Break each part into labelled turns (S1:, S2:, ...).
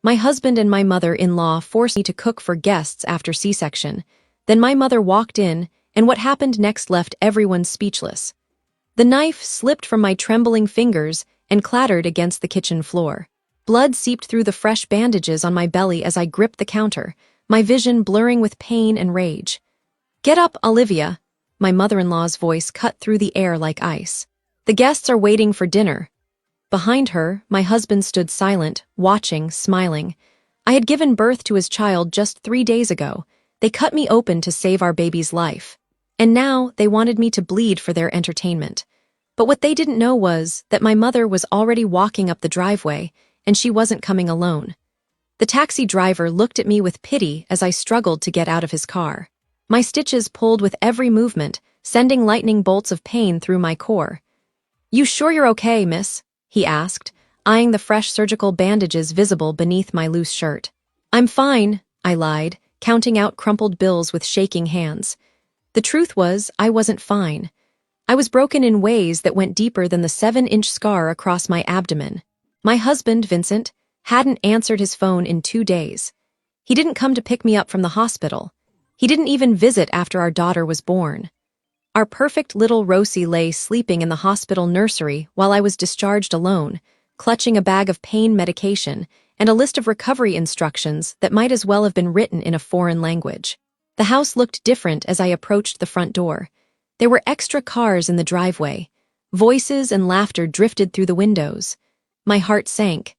S1: My husband and my mother-in-law forced me to cook for guests after C-section. Then my mother walked in, and what happened next left everyone speechless. The knife slipped from my trembling fingers and clattered against the kitchen floor. Blood seeped through the fresh bandages on my belly as I gripped the counter, my vision blurring with pain and rage. "Get up, Olivia," my mother-in-law's voice cut through the air like ice. "The guests are waiting for dinner." Behind her, my husband stood silent, watching, smiling. I had given birth to his child just 3 days ago. They cut me open to save our baby's life. And now they wanted me to bleed for their entertainment. But what they didn't know was that my mother was already walking up the driveway, and she wasn't coming alone. The taxi driver looked at me with pity as I struggled to get out of his car. My stitches pulled with every movement, sending lightning bolts of pain through my core. "You sure you're okay, miss?" he asked, eyeing the fresh surgical bandages visible beneath my loose shirt. "I'm fine," I lied, counting out crumpled bills with shaking hands. The truth was, I wasn't fine. I was broken in ways that went deeper than the 7-inch scar across my abdomen. My husband, Vincent, hadn't answered his phone in 2 days. He didn't come to pick me up from the hospital. He didn't even visit after our daughter was born. Our perfect little Rosie lay sleeping in the hospital nursery while I was discharged alone, clutching a bag of pain medication and a list of recovery instructions that might as well have been written in a foreign language. The house looked different as I approached the front door. There were extra cars in the driveway. Voices and laughter drifted through the windows. My heart sank.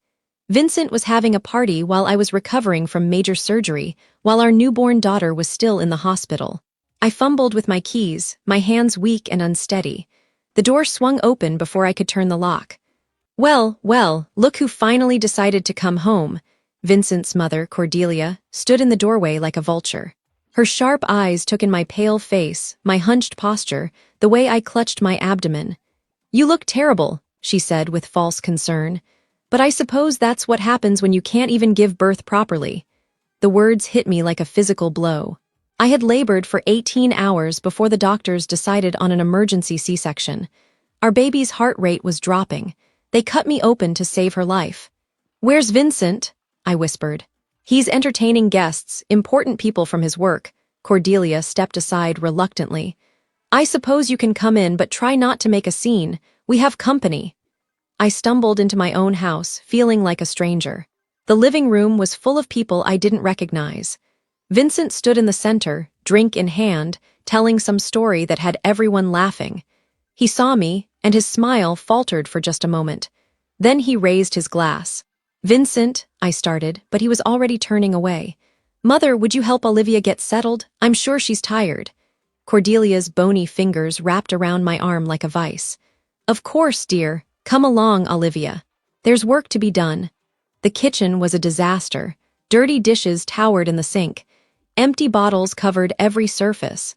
S1: Vincent was having a party while I was recovering from major surgery, while our newborn daughter was still in the hospital. I fumbled with my keys, my hands weak and unsteady. The door swung open before I could turn the lock. Well, look who finally decided to come home." Vincent's mother, Cordelia, stood in the doorway like a vulture. Her sharp eyes took in my pale face, my hunched posture, the way I clutched my abdomen. "You look terrible," she said with false concern. "But I suppose that's what happens when you can't even give birth properly." The words hit me like a physical blow. I had labored for 18 hours before the doctors decided on an emergency C-section. Our baby's heart rate was dropping. They cut me open to save her life. "Where's Vincent?" I whispered. "He's entertaining guests, important people from his work." Cordelia stepped aside reluctantly. "I suppose you can come in, but try not to make a scene. We have company." I stumbled into my own house, feeling like a stranger. The living room was full of people I didn't recognize. Vincent stood in the center, drink in hand, telling some story that had everyone laughing. He saw me, and his smile faltered for just a moment. Then he raised his glass. "Vincent," I started, but he was already turning away. "Mother, would you help Olivia get settled? I'm sure she's tired." Cordelia's bony fingers wrapped around my arm like a vice. "Of course, dear. Come along, Olivia. There's work to be done." The kitchen was a disaster. Dirty dishes towered in the sink. Empty bottles covered every surface.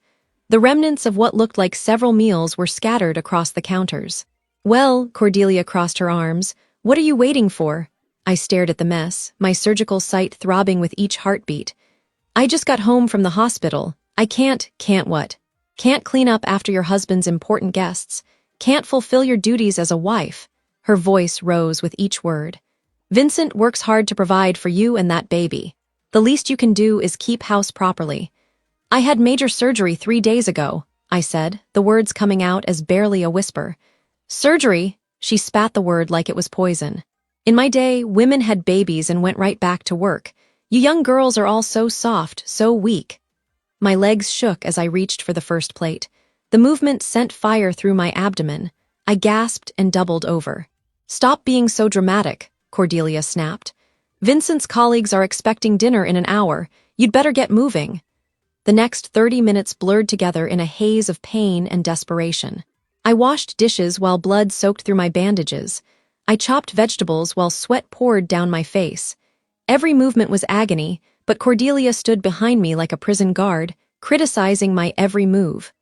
S1: The remnants of what looked like several meals were scattered across the counters. "Well," Cordelia crossed her arms, "what are you waiting for?" I stared at the mess, my surgical sight throbbing with each heartbeat. "I just got home from the hospital. I can't what? Can't clean up after your husband's important guests. Can't fulfill your duties as a wife." Her voice rose with each word. "Vincent works hard to provide for you and that baby. The least you can do is keep house properly." "I had major surgery 3 days ago," I said, the words coming out as barely a whisper. "Surgery?" She spat the word like it was poison. "In my day, women had babies and went right back to work. You young girls are all so soft, so weak." My legs shook as I reached for the first plate. The movement sent fire through my abdomen. I gasped and doubled over. "Stop being so dramatic," Cordelia snapped. "Vincent's colleagues are expecting dinner in an hour. You'd better get moving." The next 30 minutes blurred together in a haze of pain and desperation. I washed dishes while blood soaked through my bandages. I chopped vegetables while sweat poured down my face. Every movement was agony, but Cordelia stood behind me like a prison guard, criticizing my every move.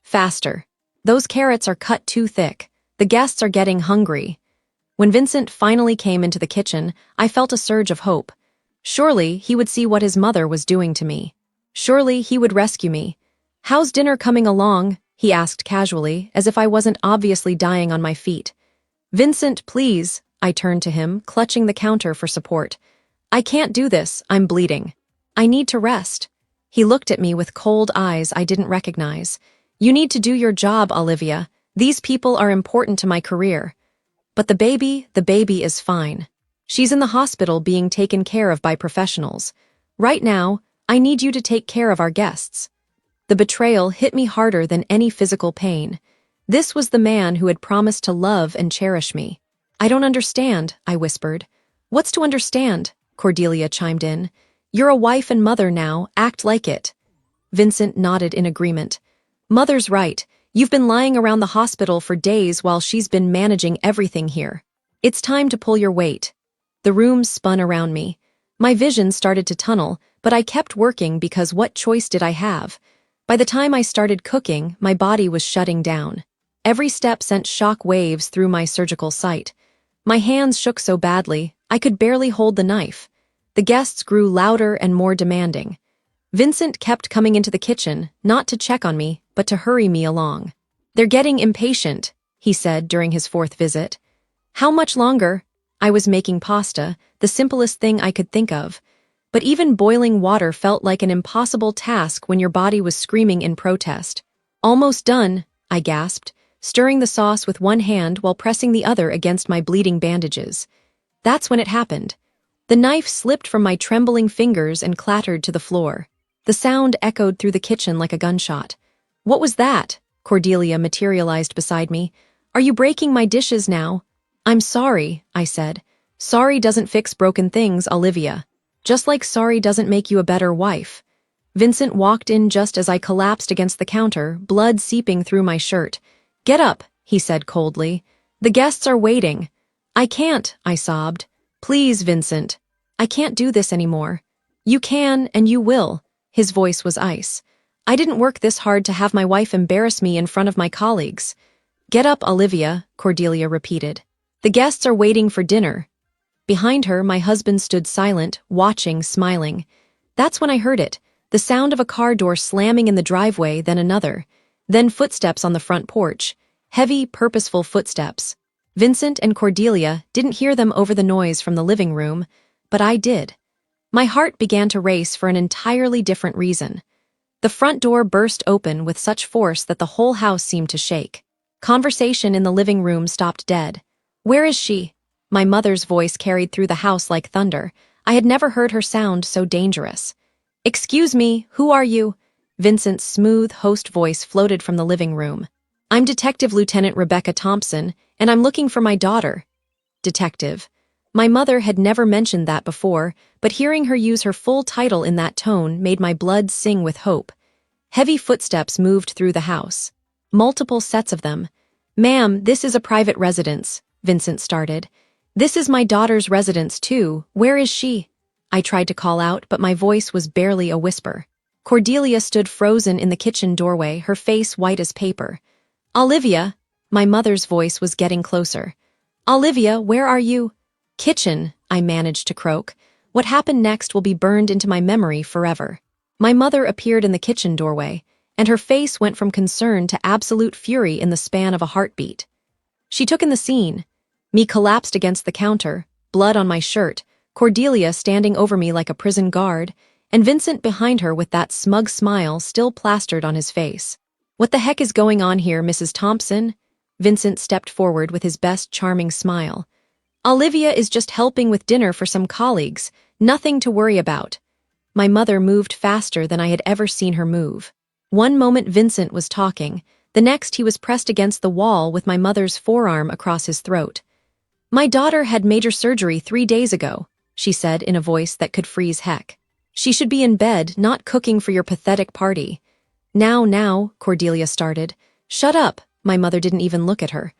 S1: "Faster. Those carrots are cut too thick. The guests are getting hungry." When Vincent finally came into the kitchen, I felt a surge of hope. Surely he would see what his mother was doing to me. Surely he would rescue me. "How's dinner coming along?" he asked casually, as if I wasn't obviously dying on my feet. "Vincent, please," I turned to him, clutching the counter for support. I can't do this, I'm bleeding. I need to rest. He looked at me with cold eyes I didn't recognize. You need to do your job, Olivia. These people are important to my career. But the baby is fine. She's in the hospital being taken care of by professionals. Right now, I need you to take care of our guests. The betrayal hit me harder than any physical pain. This was the man who had promised to love and cherish me. I don't understand, I whispered. What's to understand? Cordelia chimed in. You're a wife and mother now, act like it. Vincent nodded in agreement. Mother's right. You've been lying around the hospital for days while she's been managing everything here. It's time to pull your weight. The room spun around me. My vision started to tunnel, but I kept working because what choice did I have? By the time I started cooking, my body was shutting down. Every step sent shock waves through my surgical site. My hands shook so badly, I could barely hold the knife. The guests grew louder and more demanding. Vincent kept coming into the kitchen, not to check on me, but to hurry me along. They're getting impatient, he said during his fourth visit. How much longer? I was making pasta, the simplest thing I could think of. But even boiling water felt like an impossible task when your body was screaming in protest. Almost done, I gasped, stirring the sauce with one hand while pressing the other against my bleeding bandages. That's when it happened. The knife slipped from my trembling fingers and clattered to the floor. The sound echoed through the kitchen like a gunshot. What was that? Cordelia materialized beside me. Are you breaking my dishes now? I'm sorry, I said. Sorry doesn't fix broken things, Olivia. Just like sorry doesn't make you a better wife. Vincent walked in just as I collapsed against the counter, blood seeping through my shirt. Get up, he said coldly. The guests are waiting. I can't, I sobbed. Please, Vincent. I can't do this anymore. You can, and you will. His voice was ice. I didn't work this hard to have my wife embarrass me in front of my colleagues. Get up, Olivia, Cordelia repeated. The guests are waiting for dinner. Behind her, my husband stood silent, watching, smiling. That's when I heard it, the sound of a car door slamming in the driveway, then another. Then footsteps on the front porch. Heavy, purposeful footsteps. Vincent and Cordelia didn't hear them over the noise from the living room, but I did. My heart began to race for an entirely different reason. The front door burst open with such force that the whole house seemed to shake. Conversation in the living room stopped dead. Where is she? My mother's voice carried through the house like thunder. I had never heard her sound so dangerous. Excuse me, who are you? Vincent's smooth host voice floated from the living room. I'm Detective Lieutenant Rebecca Thompson, and I'm looking for my daughter. Detective. My mother had never mentioned that before, but hearing her use her full title in that tone made my blood sing with hope. Heavy footsteps moved through the house. Multiple sets of them. Ma'am, this is a private residence, Vincent started. This is my daughter's residence, too. Where is she? I tried to call out, but my voice was barely a whisper. Cordelia stood frozen in the kitchen doorway, her face white as paper. Olivia, my mother's voice was getting closer. Olivia, where are you? Kitchen, I managed to croak. What happened next will be burned into my memory forever. My mother appeared in the kitchen doorway, and her face went from concern to absolute fury in the span of a heartbeat. She took in the scene. Me collapsed against the counter, blood on my shirt, Cordelia standing over me like a prison guard, and Vincent behind her with that smug smile still plastered on his face. What the heck is going on here, Mrs. Thompson? Vincent stepped forward with his best charming smile. Olivia is just helping with dinner for some colleagues, nothing to worry about. My mother moved faster than I had ever seen her move. One moment Vincent was talking, the next he was pressed against the wall with my mother's forearm across his throat. My daughter had major surgery 3 days ago, she said in a voice that could freeze heck. She should be in bed, not cooking for your pathetic party. Now, Cordelia started. Shut up, my mother didn't even look at her.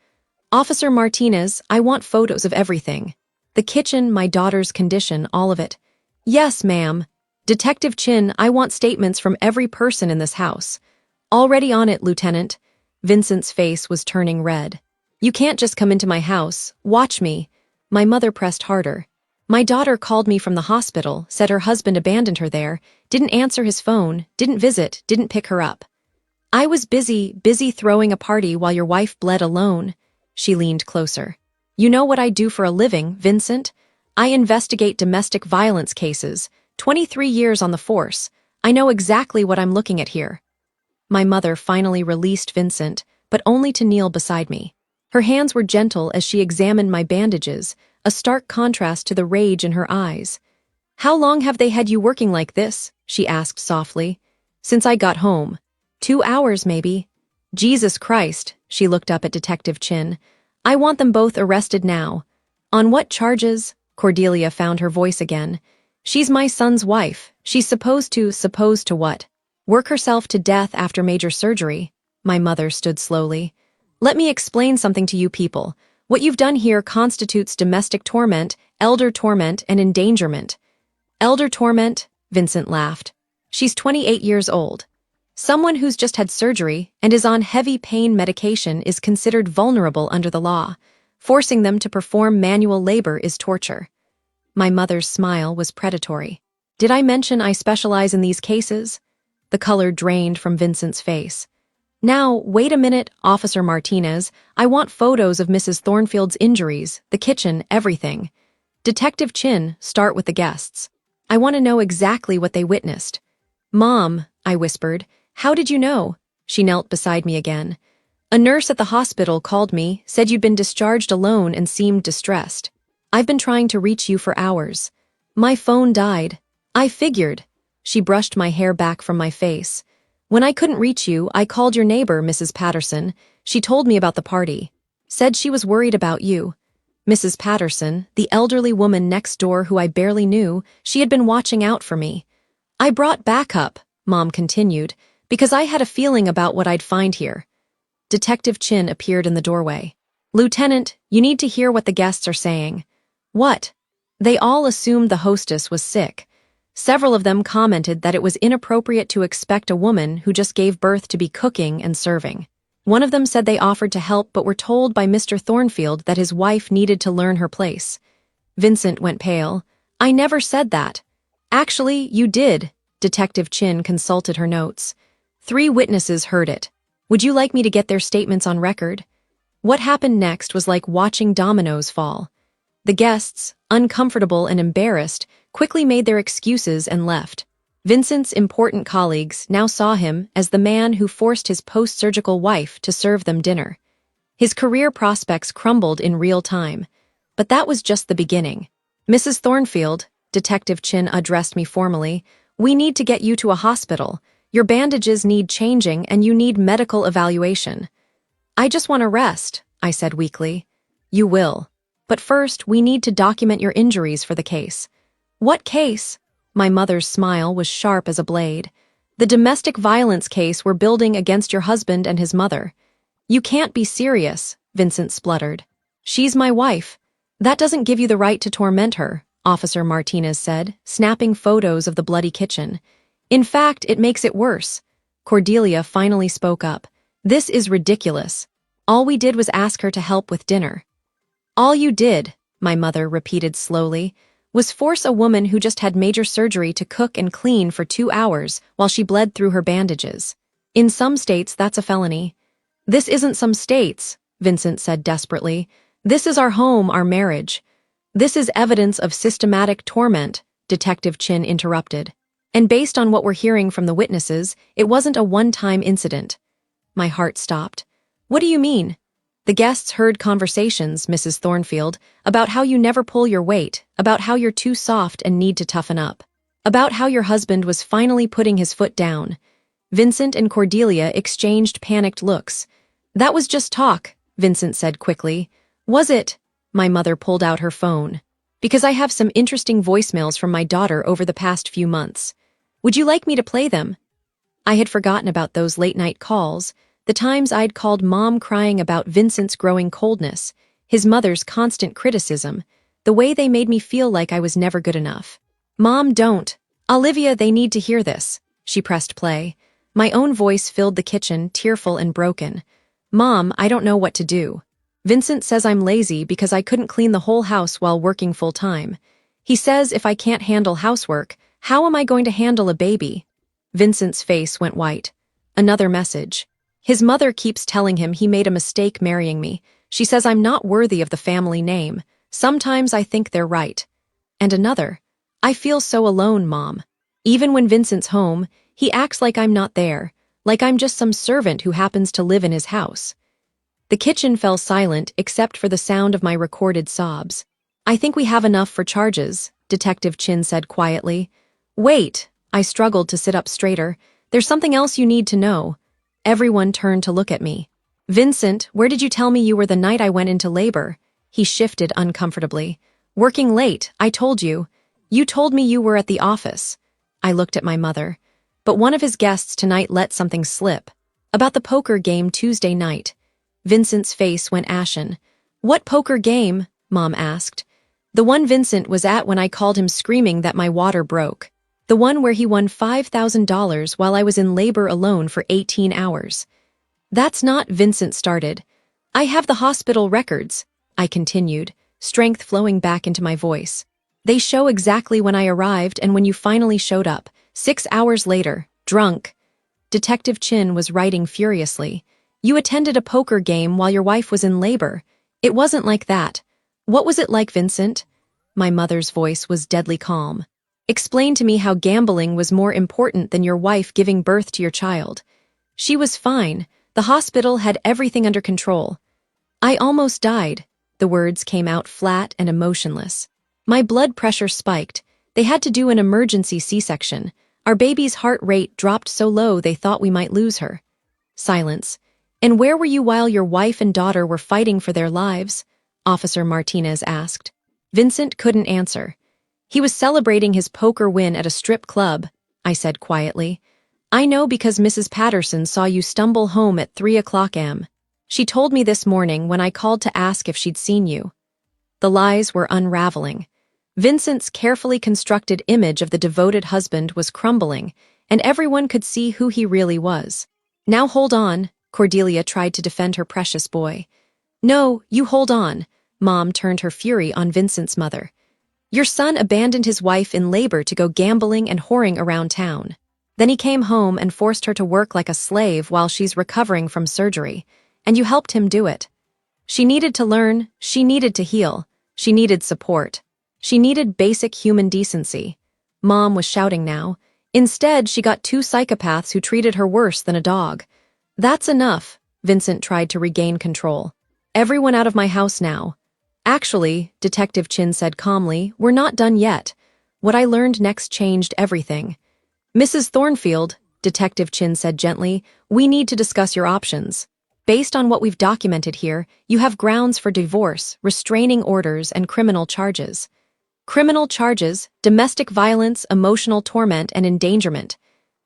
S1: Officer Martinez, I want photos of everything. The kitchen, my daughter's condition, all of it. Yes, ma'am. Detective Chin, I want statements from every person in this house. Already on it, Lieutenant. Vincent's face was turning red. You can't just come into my house. Watch me. My mother pressed harder. My daughter called me from the hospital, said her husband abandoned her there, didn't answer his phone, didn't visit, didn't pick her up. I was busy throwing a party while your wife bled alone. She leaned closer. You know what I do for a living, Vincent? I investigate domestic violence cases, 23 years on the force. I know exactly what I'm looking at here. My mother finally released Vincent, but only to kneel beside me. Her hands were gentle as she examined my bandages, a stark contrast to the rage in her eyes. "How long have they had you working like this?" she asked softly. "Since I got home. 2 hours, maybe." "Jesus Christ," she looked up at Detective Chin. "I want them both arrested now." "On what charges?" Cordelia found her voice again. "She's my son's wife. She's supposed to what? Work herself to death after major surgery." My mother stood slowly. "Let me explain something to you people. What you've done here constitutes domestic torment, elder torment, and endangerment." "Elder torment?" Vincent laughed. "She's 28 years old. Someone who's just had surgery and is on heavy pain medication is considered vulnerable under the law. Forcing them to perform manual labor is torture." My mother's smile was predatory. "Did I mention I specialize in these cases?" The color drained from Vincent's face. "Now, wait a minute, Officer Martinez. I want photos of Mrs. Thornfield's injuries, the kitchen, everything." "Detective Chin, start with the guests. I want to know exactly what they witnessed." "Mom," I whispered, "how did you know?" She knelt beside me again. "A nurse at the hospital called me, said you'd been discharged alone and seemed distressed. I've been trying to reach you for hours. My phone died. I figured." She brushed my hair back from my face. "When I couldn't reach you, I called your neighbor, Mrs. Patterson. She told me about the party. Said she was worried about you." Mrs. Patterson, the elderly woman next door who I barely knew, she had been watching out for me. "I brought backup," Mom continued, "because I had a feeling about what I'd find here." Detective Chin appeared in the doorway. "Lieutenant, you need to hear what the guests are saying." "What?" They all assumed the hostess was sick. Several of them commented that it was inappropriate to expect a woman who just gave birth to be cooking and serving. One of them said they offered to help but were told by Mr. Thornfield that his wife needed to learn her place. Vincent went pale. "I never said that." "Actually, you did." Detective Chin consulted her notes. "3 witnesses heard it. Would you like me to get their statements on record?" What happened next was like watching dominoes fall. The guests, uncomfortable and embarrassed, quickly made their excuses and left. Vincent's important colleagues now saw him as the man who forced his post-surgical wife to serve them dinner. His career prospects crumbled in real time. But that was just the beginning. "Mrs. Thornfield," Detective Chin addressed me formally, "we need to get you to a hospital. Your bandages need changing and you need medical evaluation." "I just want to rest," I said weakly. "You will. But first, we need to document your injuries for the case." "What case?" My mother's smile was sharp as a blade. "The domestic violence case we're building against your husband and his mother." "You can't be serious," Vincent spluttered. "She's my wife." "That doesn't give you the right to torment her," Officer Martinez said, snapping photos of the bloody kitchen. "In fact, it makes it worse." Cordelia finally spoke up. "This is ridiculous. All we did was ask her to help with dinner." "All you did," my mother repeated slowly, "was force a woman who just had major surgery to cook and clean for 2 hours while she bled through her bandages. In some states, that's a felony." "This isn't some states," Vincent said desperately. "This is our home, our marriage." "This is evidence of systematic torment," Detective Chin interrupted. "And based on what we're hearing from the witnesses, it wasn't a one-time incident." My heart stopped. "What do you mean?" "The guests heard conversations, Mrs. Thornfield, about how you never pull your weight, about how you're too soft and need to toughen up, about how your husband was finally putting his foot down." Vincent and Cordelia exchanged panicked looks. "That was just talk," Vincent said quickly. "Was it?" My mother pulled out her phone. "Because I have some interesting voicemails from my daughter over the past few months. Would you like me to play them?" I had forgotten about those late-night calls, the times I'd called Mom crying about Vincent's growing coldness, his mother's constant criticism, the way they made me feel like I was never good enough. "Mom, don't. Olivia, they need to hear this." She pressed play. My own voice filled the kitchen, tearful and broken. "Mom, I don't know what to do. Vincent says I'm lazy because I couldn't clean the whole house while working full-time. He says if I can't handle housework, how am I going to handle a baby?" Vincent's face went white. Another message. His mother keeps telling him he made a mistake marrying me. She says I'm not worthy of the family name. Sometimes I think they're right. And another, "I feel so alone, Mom. Even when Vincent's home, he acts like I'm not there, like I'm just some servant who happens to live in his house." The kitchen fell silent except for the sound of my recorded sobs. "I think we have enough for charges," Detective Chin said quietly. "Wait," I struggled to sit up straighter. "There's something else you need to know." Everyone turned to look at me. "Vincent, where did you tell me you were the night I went into labor?" He shifted uncomfortably. "Working late, I told you. You told me you were at the office." I looked at my mother. "But one of his guests tonight let something slip. About the poker game Tuesday night." Vincent's face went ashen. "What poker game?" Mom asked. "The one Vincent was at when I called him screaming that my water broke. The one where he won $5,000 while I was in labor alone for 18 hours. "That's not," Vincent started. "I have the hospital records," I continued, strength flowing back into my voice. "They show exactly when I arrived and when you finally showed up, 6 hours later, drunk." Detective Chin was writing furiously. "You attended a poker game while your wife was in labor. It wasn't like that. What was it like, Vincent?" My mother's voice was deadly calm. "Explain to me how gambling was more important than your wife giving birth to your child." "She was fine. The hospital had everything under control." "I almost died." The words came out flat and emotionless. "My blood pressure spiked. They had to do an emergency C-section. Our baby's heart rate dropped so low they thought we might lose her." Silence. "And where were you while your wife and daughter were fighting for their lives?" Officer Martinez asked. Vincent couldn't answer. "He was celebrating his poker win at a strip club," I said quietly. "I know because Mrs. Patterson saw you stumble home at 3 o'clock am. She told me this morning when I called to ask if she'd seen you." The lies were unraveling. Vincent's carefully constructed image of the devoted husband was crumbling, and everyone could see who he really was. "Now hold on," Cordelia tried to defend her precious boy. "No, you hold on." Mom turned her fury on Vincent's mother. "Your son abandoned his wife in labor to go gambling and whoring around town. Then he came home and forced her to work like a slave while she's recovering from surgery, and you helped him do it. She needed to learn, she needed to heal, she needed support. She needed basic human decency." Mom was shouting now. "Instead, she got two psychopaths who treated her worse than a dog." "That's enough." Vincent tried to regain control. "Everyone out of my house now." "Actually," Detective Chin said calmly, "we're not done yet." What I learned next changed everything. "Mrs. Thornfield," Detective Chin said gently, "we need to discuss your options. Based on what we've documented here, you have grounds for divorce, restraining orders, and criminal charges." "Criminal charges, domestic violence, emotional torment, and endangerment."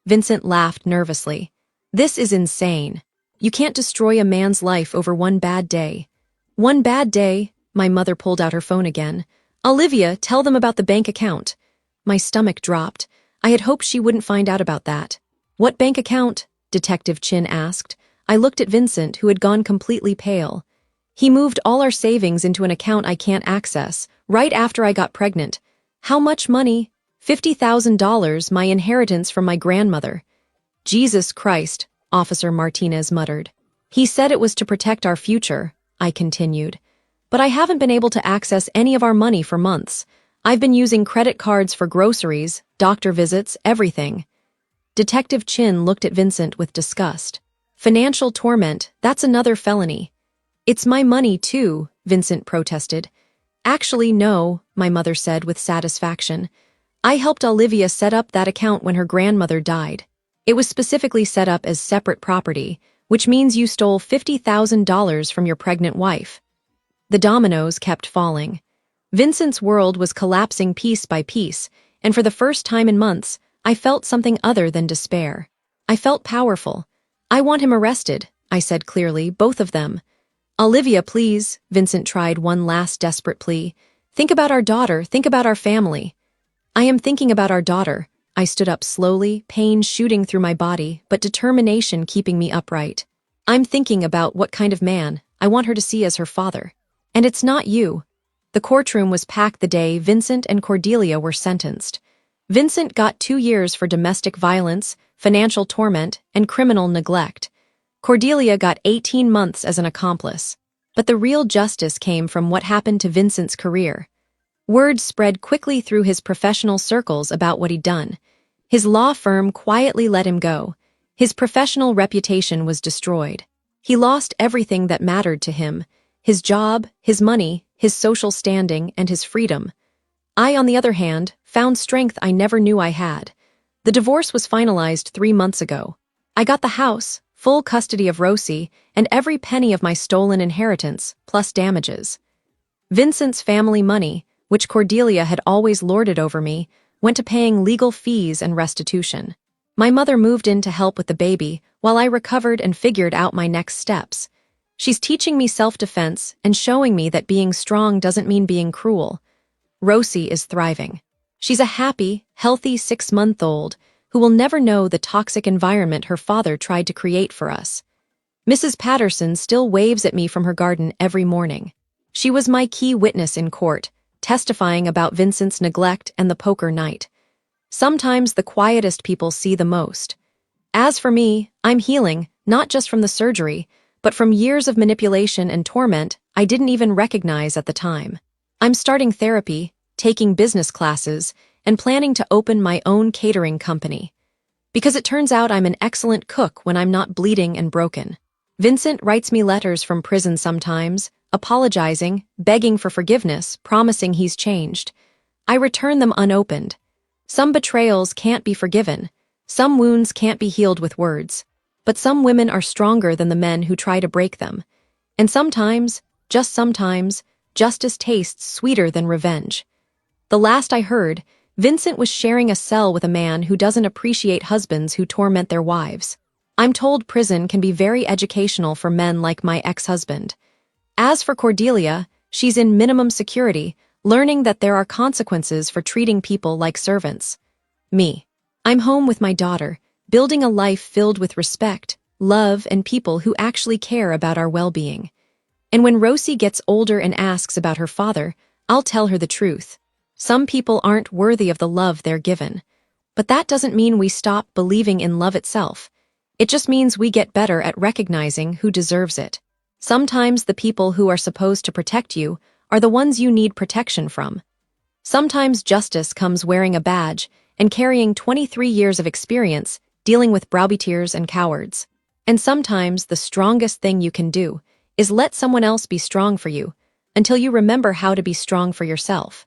S1: Vincent laughed nervously. "This is insane. You can't destroy a man's life over one bad day." "One bad day?" My mother pulled out her phone again. "Olivia, tell them about the bank account." My stomach dropped. I had hoped she wouldn't find out about that. "What bank account?" Detective Chin asked. I looked at Vincent, who had gone completely pale. "He moved all our savings into an account I can't access, right after I got pregnant." "How much money?" $50,000, my inheritance from my grandmother." "Jesus Christ," Officer Martinez muttered. "He said it was to protect our future," I continued. "But I haven't been able to access any of our money for months. I've been using credit cards for groceries, doctor visits, everything." Detective Chin looked at Vincent with disgust. "Financial torment, that's another felony." "It's my money, too," Vincent protested. "Actually, no," my mother said with satisfaction. "I helped Olivia set up that account when her grandmother died. It was specifically set up as separate property, which means you stole $50,000 from your pregnant wife." The dominoes kept falling. Vincent's world was collapsing piece by piece, and for the first time in months, I felt something other than despair. I felt powerful. "I want him arrested," I said clearly, "both of them." "Olivia, please," Vincent tried one last desperate plea. "Think about our daughter, think about our family." "I am thinking about our daughter." I stood up slowly, pain shooting through my body, but determination keeping me upright. "I'm thinking about what kind of man I want her to see as her father. And it's not you." The courtroom was packed the day Vincent and Cordelia were sentenced. Vincent got 2 years for domestic violence, financial torment, and criminal neglect. Cordelia got 18 months as an accomplice. But the real justice came from what happened to Vincent's career. Word spread quickly through his professional circles about what he'd done. His law firm quietly let him go. His professional reputation was destroyed. He lost everything that mattered to him: his job, his money, his social standing, and his freedom. I, on the other hand, found strength I never knew I had. The divorce was finalized 3 months ago. I got the house, full custody of Rosie, and every penny of my stolen inheritance, plus damages. Vincent's family money, which Cordelia had always lorded over me, went to paying legal fees and restitution. My mother moved in to help with the baby while I recovered and figured out my next steps. She's teaching me self-defense and showing me that being strong doesn't mean being cruel. Rosie is thriving. She's a happy, healthy 6-month-old who will never know the toxic environment her father tried to create for us. Mrs. Patterson still waves at me from her garden every morning. She was my key witness in court, testifying about Vincent's neglect and the poker night. Sometimes the quietest people see the most. As for me, I'm healing, not just from the surgery, but from years of manipulation and torment I didn't even recognize at the time. I'm starting therapy, taking business classes, and planning to open my own catering company. Because it turns out I'm an excellent cook when I'm not bleeding and broken. Vincent writes me letters from prison sometimes, apologizing, begging for forgiveness, promising he's changed. I return them unopened. Some betrayals can't be forgiven. Some wounds can't be healed with words. But some women are stronger than the men who try to break them. And sometimes, just sometimes, justice tastes sweeter than revenge. The last I heard, Vincent was sharing a cell with a man who doesn't appreciate husbands who torment their wives. I'm told prison can be very educational for men like my ex-husband. As for Cordelia, she's in minimum security, learning that there are consequences for treating people like servants. Me. I'm home with my daughter, building a life filled with respect, love, and people who actually care about our well-being. And when Rosie gets older and asks about her father, I'll tell her the truth. Some people aren't worthy of the love they're given. But that doesn't mean we stop believing in love itself. It just means we get better at recognizing who deserves it. Sometimes the people who are supposed to protect you are the ones you need protection from. Sometimes justice comes wearing a badge and carrying 23 years of experience dealing with browbeaters and cowards. And sometimes the strongest thing you can do is let someone else be strong for you until you remember how to be strong for yourself.